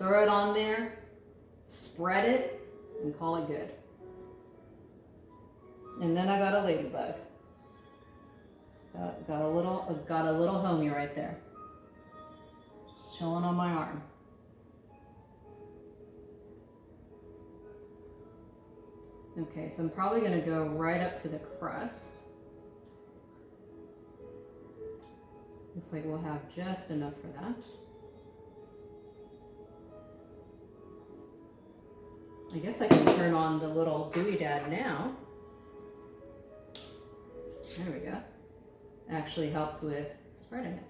Throw it on there, spread it, and call it good. And then I got a ladybug. Got a little homie right there. Just chilling on my arm. Okay, so I'm probably gonna go right up to the crust. It's like we'll have just enough for that. I guess I can turn on the little doodad now. There we go. It actually helps with spreading it.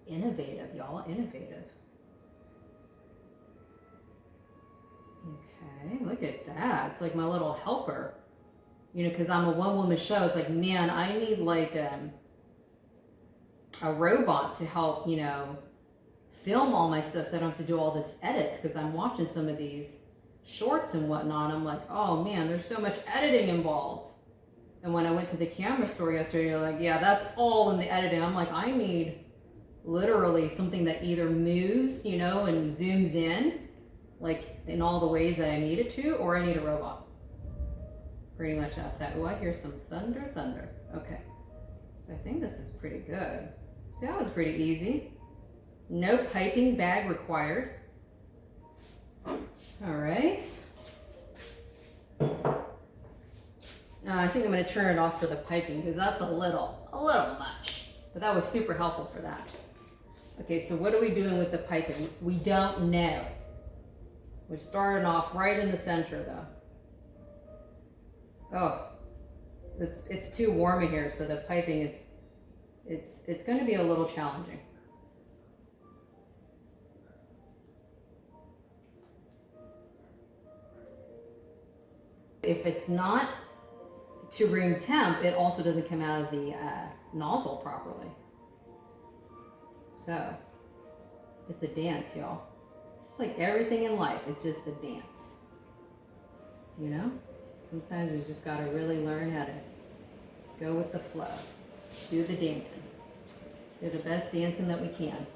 Innovative, y'all, innovative. Okay, look at that. It's like my little helper. You know, because I'm a one-woman show. It's like, man, I need like a robot to help, you know, film all my stuff so I don't have to do all this edits, because I'm watching some of these shorts and whatnot. I'm like, oh man, there's so much editing involved. And when I went to the camera store yesterday, they're like, yeah, that's all in the editing. I'm like, I need literally something that either moves, you know, and zooms in, like in all the ways that I need it to, or I need a robot. Pretty much that's that. Oh, I hear some thunder. Okay. So I think this is pretty good. See, that was pretty easy. No piping bag required. All right. I think I'm going to turn it off for the piping because that's a little much. But that was super helpful for that. Okay, so what are we doing with the piping? We don't know. We're starting off right in the center though. Oh, it's too warm in here, so the piping is, it's going to be a little challenging. If it's not to room temp, it also doesn't come out of the nozzle properly. So it's a dance, y'all. Just like everything in life, it's just a dance. You know? Sometimes we just gotta really learn how to go with the flow. Do the dancing. Do the best dancing that we can.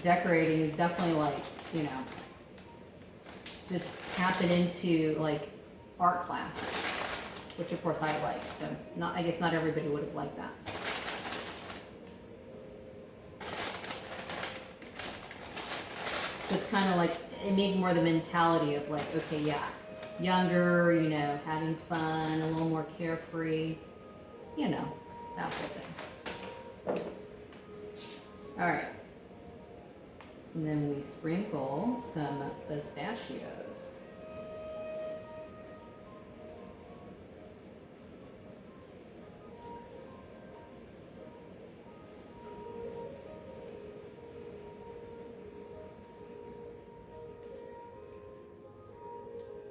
Decorating is definitely like, you know, just tapping into like art class, which of course I like. So I guess not everybody would have liked that. So it's kind of like, it made more the mentality of like, okay, yeah, younger, you know, having fun, a little more carefree, you know, that whole thing. All right. And then we sprinkle some pistachios.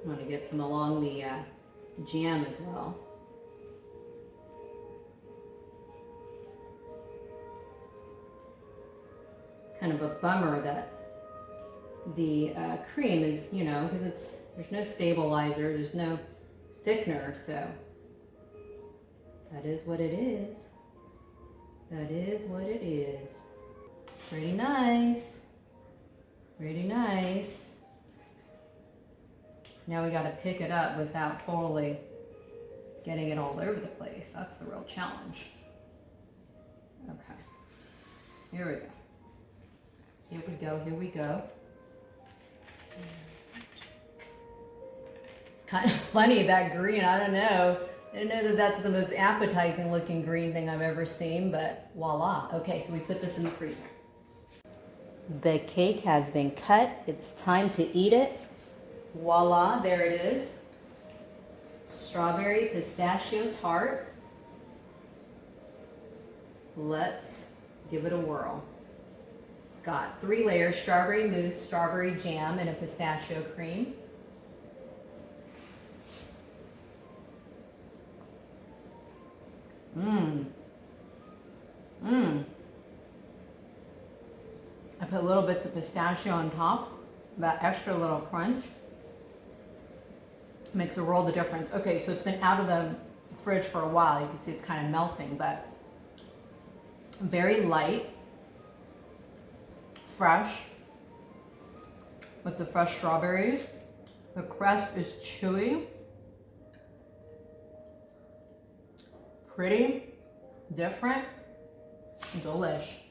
I want to get some along the jam as well. Kind of a bummer that the cream is, you know, because there's no stabilizer, there's no thickener, so that is what it is. That is what it is. Pretty nice. Pretty nice. Now we got to pick it up without totally getting it all over the place. That's the real challenge. Okay. Here we go. Here we go. Here we go. Kind of funny, that green. I don't know. I don't know that that's the most appetizing looking green thing I've ever seen, but voila. Okay, so we put this in the freezer. The cake has been cut. It's time to eat it. Voila, there it is. Strawberry Pistachio Tart. Let's give it a whirl. It's got 3 layers: strawberry mousse, strawberry jam, and a pistachio cream. I put little bits of pistachio on top, that extra little crunch. Makes a world of difference. Okay, so it's been out of the fridge for a while. You can see it's kind of melting, but very light. fresh with the fresh strawberries. The crust is chewy, pretty, different, delish.